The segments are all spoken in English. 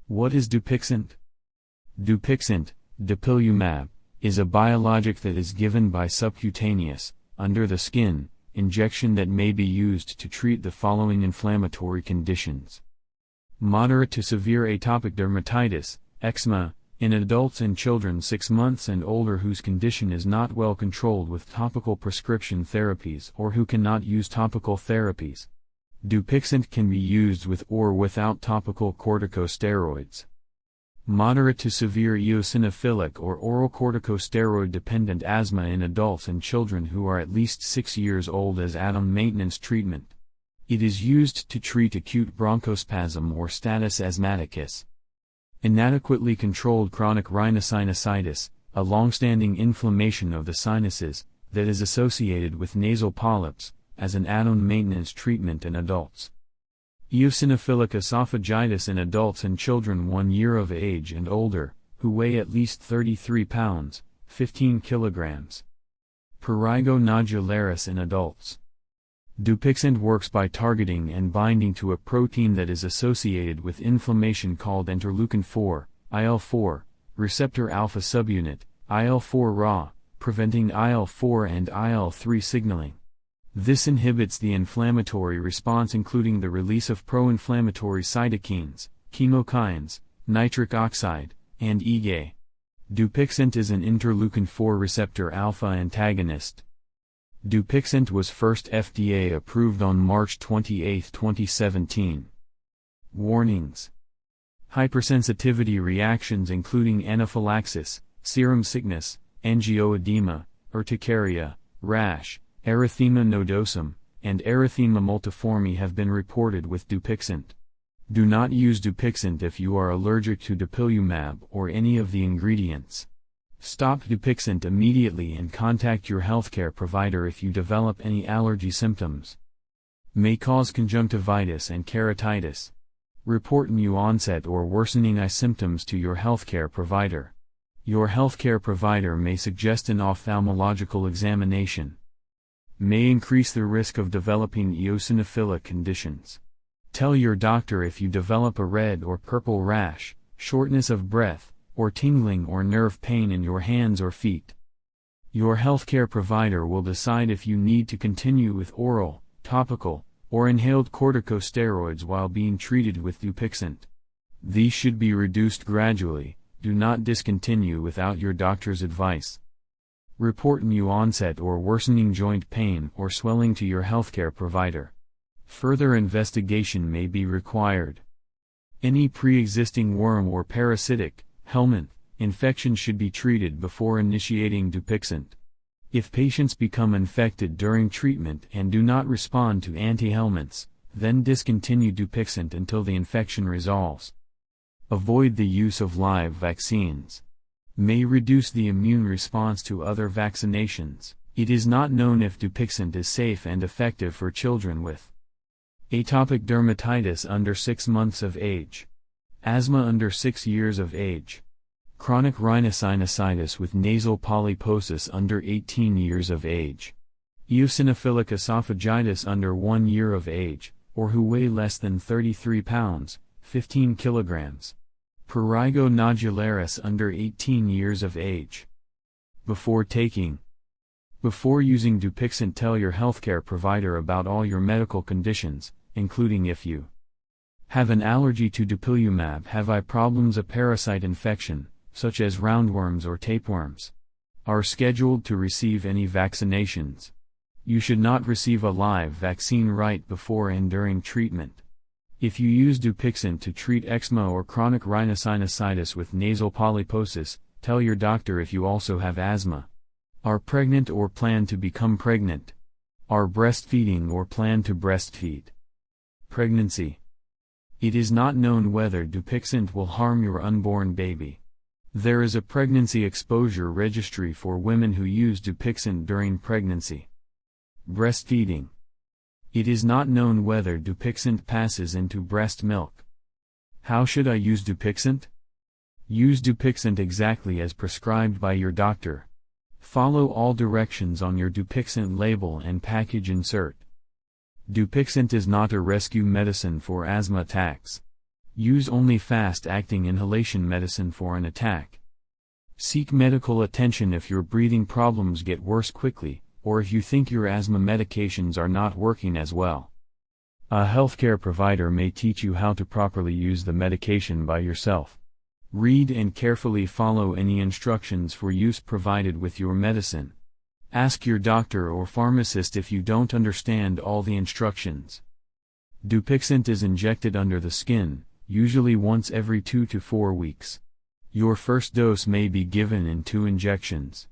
What is Dupixent? Dupixent, dupilumab, is a biologic that is given by subcutaneous, under the skin, injection that may be used to treat the following inflammatory conditions. Moderate to severe atopic dermatitis, eczema, in adults and children 6 months and older whose condition is not well controlled with topical prescription therapies or who cannot use topical therapies. Dupixent can be used with or without topical corticosteroids. Moderate to severe eosinophilic or oral-corticosteroid-dependent asthma in adults and children who are at least 6 years old as add-on maintenance treatment. It is used to treat acute bronchospasm or status asthmaticus. Inadequately controlled chronic rhinosinusitis, a long-standing inflammation of the sinuses, that is associated with nasal polyps, as an add-on maintenance treatment in adults. Eosinophilic esophagitis in adults and children 1 year of age and older, who weigh at least 33 pounds, 15 kilograms. Prurigo nodularis in adults. Dupixent works by targeting and binding to a protein that is associated with inflammation called interleukin-4, IL-4, receptor alpha subunit, IL-4-Ra, preventing IL-4 and IL-3 signaling. This inhibits the inflammatory response including the release of pro-inflammatory cytokines, chemokines, nitric oxide, and IgA. Dupixent is an interleukin-4 receptor alpha antagonist. Dupixent was first FDA approved on March 28, 2017. Warnings. Hypersensitivity reactions including anaphylaxis, serum sickness, angioedema, urticaria, rash, erythema nodosum, and erythema multiforme have been reported with Dupixent. Do not use Dupixent if you are allergic to dupilumab or any of the ingredients. Stop Dupixent immediately and contact your healthcare provider if you develop any allergy symptoms. May cause conjunctivitis and keratitis. Report new onset or worsening eye symptoms to your healthcare provider. Your healthcare provider may suggest an ophthalmological examination. May increase the risk of developing eosinophilic conditions. Tell your doctor if you develop a red or purple rash, shortness of breath, or tingling or nerve pain in your hands or feet. Your healthcare provider will decide if you need to continue with oral, topical, or inhaled corticosteroids while being treated with Dupixent. These should be reduced gradually. Do not discontinue without your doctor's advice. Report new onset or worsening joint pain or swelling to your healthcare provider. Further investigation may be required. Any pre-existing worm or parasitic, helminth, infection should be treated before initiating Dupixent. If patients become infected during treatment and do not respond to anti-helminths, then discontinue Dupixent until the infection resolves. Avoid the use of live vaccines. May reduce the immune response to other vaccinations. It is not known if Dupixent is safe and effective for children with atopic dermatitis under 6 months of age, asthma under 6 years of age, chronic rhinosinusitis with nasal polyposis under 18 years of age, eosinophilic esophagitis under 1 year of age, or who weigh less than 33 pounds, 15 kilograms. Prurigo nodularis under 18 years of age. Before using Dupixent, tell your healthcare provider about all your medical conditions, including if you have an allergy to dupilumab, have eye problems, a parasite infection, such as roundworms or tapeworms, are scheduled to receive any vaccinations. You should not receive a live vaccine right before and during treatment. If you use Dupixent to treat eczema or chronic rhinosinusitis with nasal polyposis, tell your doctor if you also have asthma. Are pregnant or plan to become pregnant. Are breastfeeding or plan to breastfeed. Pregnancy. It is not known whether Dupixent will harm your unborn baby. There is a pregnancy exposure registry for women who use Dupixent during pregnancy. Breastfeeding. It is not known whether Dupixent passes into breast milk. How should I use Dupixent? Use Dupixent exactly as prescribed by your doctor. Follow all directions on your Dupixent label and package insert. Dupixent is not a rescue medicine for asthma attacks. Use only fast-acting inhalation medicine for an attack. Seek medical attention if your breathing problems get worse quickly, or if you think your asthma medications are not working as well. A healthcare provider may teach you how to properly use the medication by yourself. Read and carefully follow any instructions for use provided with your medicine. Ask your doctor or pharmacist if you don't understand all the instructions. Dupixent is injected under the skin, usually once every 2 to 4 weeks. Your first dose may be given in 2 injections.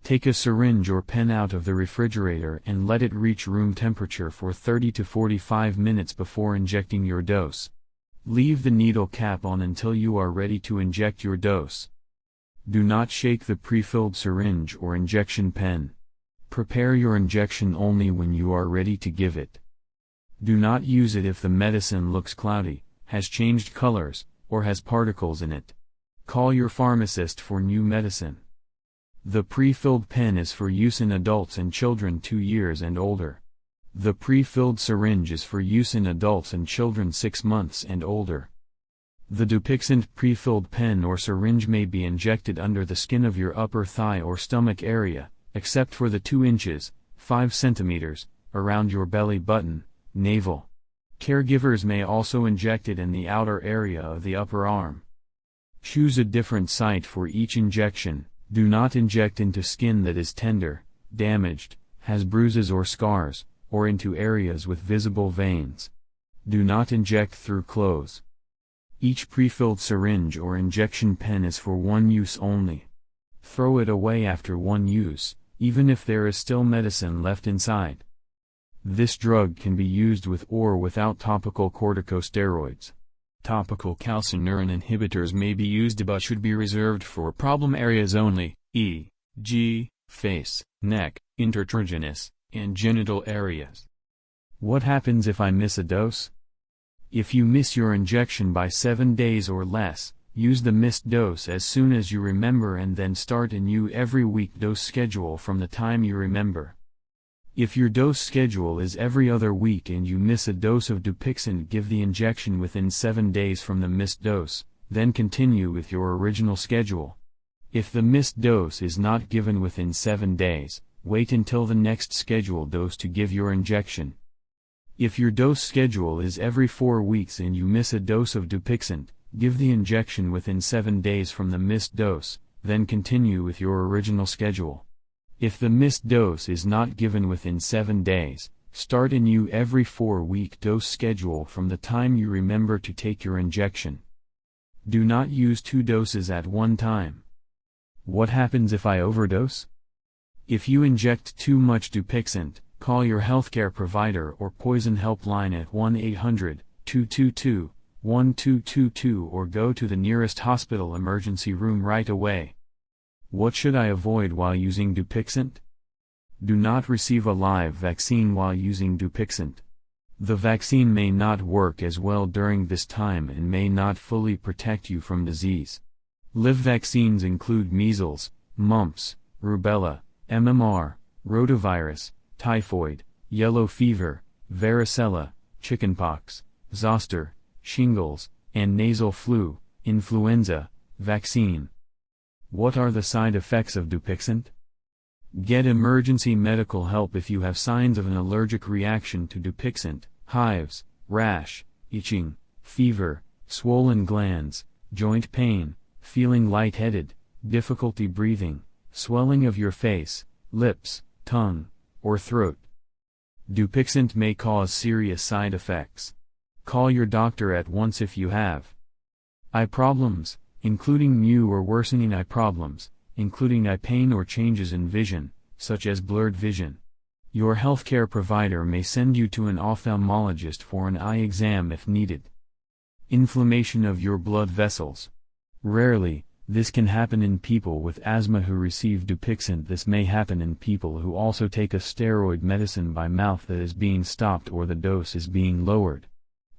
Take a syringe or pen out of the refrigerator and let it reach room temperature for 30 to 45 minutes before injecting your dose. Leave the needle cap on until you are ready to inject your dose. Do not shake the pre-filled syringe or injection pen. Prepare your injection only when you are ready to give it. Do not use it if the medicine looks cloudy, has changed colors, or has particles in it. Call your pharmacist for new medicine. The pre-filled pen is for use in adults and children 2 years and older. The pre-filled syringe is for use in adults and children 6 months and older. The Dupixent pre-filled pen or syringe may be injected under the skin of your upper thigh or stomach area, except for the 2 inches, 5 centimeters, around your belly button, navel. Caregivers may also inject it in the outer area of the upper arm. Choose a different site for each injection. Do not inject into skin that is tender, damaged, has bruises or scars, or into areas with visible veins. Do not inject through clothes. Each pre-filled syringe or injection pen is for one use only. Throw it away after one use, even if there is still medicine left inside. This drug can be used with or without topical corticosteroids. Topical calcineurin inhibitors may be used but should be reserved for problem areas only, e.g., face, neck, intertriginous, and genital areas. What happens if I miss a dose? If you miss your injection by 7 days or less, use the missed dose as soon as you remember and then start a new every week dose schedule from the time you remember. If your dose schedule is every other week and you miss a dose of Dupixent, give the injection within 7 days from the missed dose, then continue with your original schedule. If the missed dose is not given within 7 days, wait until the next scheduled dose to give your injection. If your dose schedule is every 4 weeks and you miss a dose of Dupixent, give the injection within 7 days from the missed dose, then continue with your original schedule. If the missed dose is not given within 7 days, start a new every 4-week dose schedule from the time you remember to take your injection. Do not use 2 doses at one time. What happens if I overdose? If you inject too much Dupixent, call your healthcare provider or poison helpline at 1-800-222-1222 or go to the nearest hospital emergency room right away. What should I avoid while using Dupixent? Do not receive a live vaccine while using Dupixent. The vaccine may not work as well during this time and may not fully protect you from disease. Live vaccines include measles, mumps, rubella, MMR, rotavirus, typhoid, yellow fever, varicella, chickenpox, zoster, shingles, and nasal flu, influenza, vaccine. What are the side effects of Dupixent? Get emergency medical help if you have signs of an allergic reaction to Dupixent, hives, rash, itching, fever, swollen glands, joint pain, feeling lightheaded, difficulty breathing, swelling of your face, lips, tongue, or throat. Dupixent may cause serious side effects. Call your doctor at once if you have eye problems, including new or worsening eye problems, including eye pain or changes in vision, such as blurred vision. Your healthcare provider may send you to an ophthalmologist for an eye exam if needed. Inflammation of your blood vessels. Rarely, this can happen in people with asthma who receive Dupixent. This may happen in people who also take a steroid medicine by mouth that is being stopped or the dose is being lowered.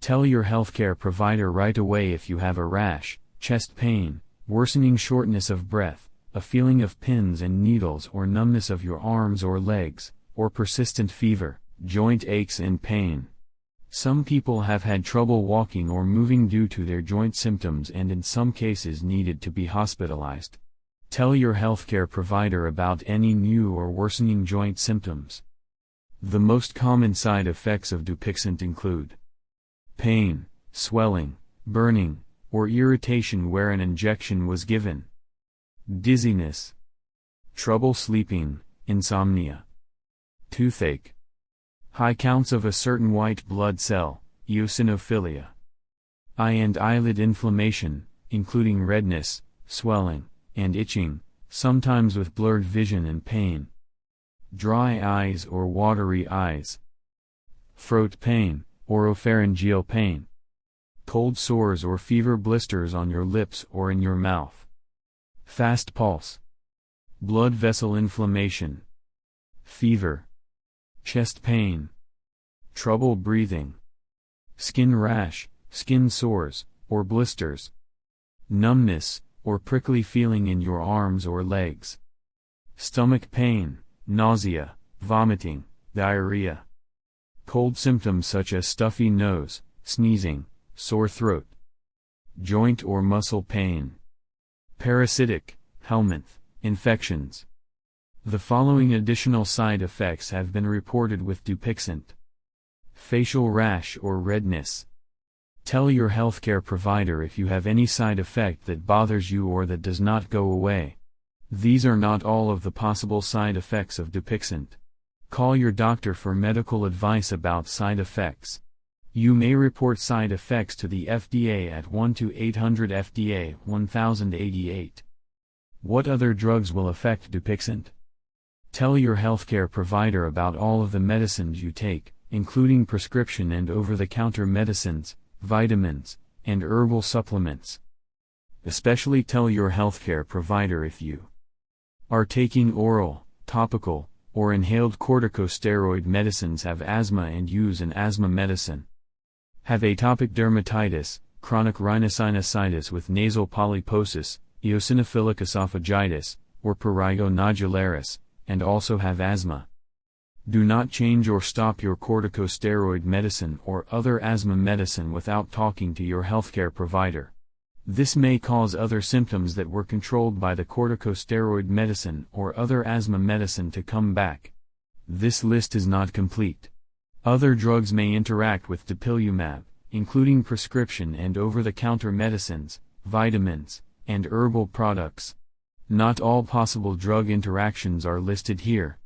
Tell your healthcare provider right away if you have a rash, chest pain, worsening shortness of breath, a feeling of pins and needles or numbness of your arms or legs, or persistent fever, joint aches and pain. Some people have had trouble walking or moving due to their joint symptoms and in some cases needed to be hospitalized. Tell your healthcare provider about any new or worsening joint symptoms. The most common side effects of Dupixent include pain, swelling, burning, or irritation where an injection was given, dizziness, trouble sleeping, insomnia, toothache, high counts of a certain white blood cell, eosinophilia, eye and eyelid inflammation, including redness, swelling, and itching, sometimes with blurred vision and pain, dry eyes or watery eyes, throat pain, oropharyngeal pain, cold sores or fever blisters on your lips or in your mouth, fast pulse, blood vessel inflammation, fever, chest pain, trouble breathing, skin rash, skin sores, or blisters, numbness, or prickly feeling in your arms or legs, stomach pain, nausea, vomiting, diarrhea, cold symptoms such as stuffy nose, sneezing, sore throat, joint or muscle pain, parasitic, helminth, infections. The following additional side effects have been reported with Dupixent. Facial rash or redness. Tell your healthcare provider if you have any side effect that bothers you or that does not go away. These are not all of the possible side effects of Dupixent. Call your doctor for medical advice about side effects. You may report side effects to the FDA at 1-800 FDA 1088. What other drugs will affect Dupixent? Tell your healthcare provider about all of the medicines you take, including prescription and over-the-counter medicines, vitamins, and herbal supplements. Especially tell your healthcare provider if you are taking oral, topical, or inhaled corticosteroid medicines, have asthma and use an asthma medicine, have atopic dermatitis, chronic rhinosinusitis with nasal polyposis, eosinophilic esophagitis, or prurigo nodularis, and also have asthma. Do not change or stop your corticosteroid medicine or other asthma medicine without talking to your healthcare provider. This may cause other symptoms that were controlled by the corticosteroid medicine or other asthma medicine to come back. This list is not complete. Other drugs may interact with dupilumab, including prescription and over-the-counter medicines, vitamins, and herbal products. Not all possible drug interactions are listed here.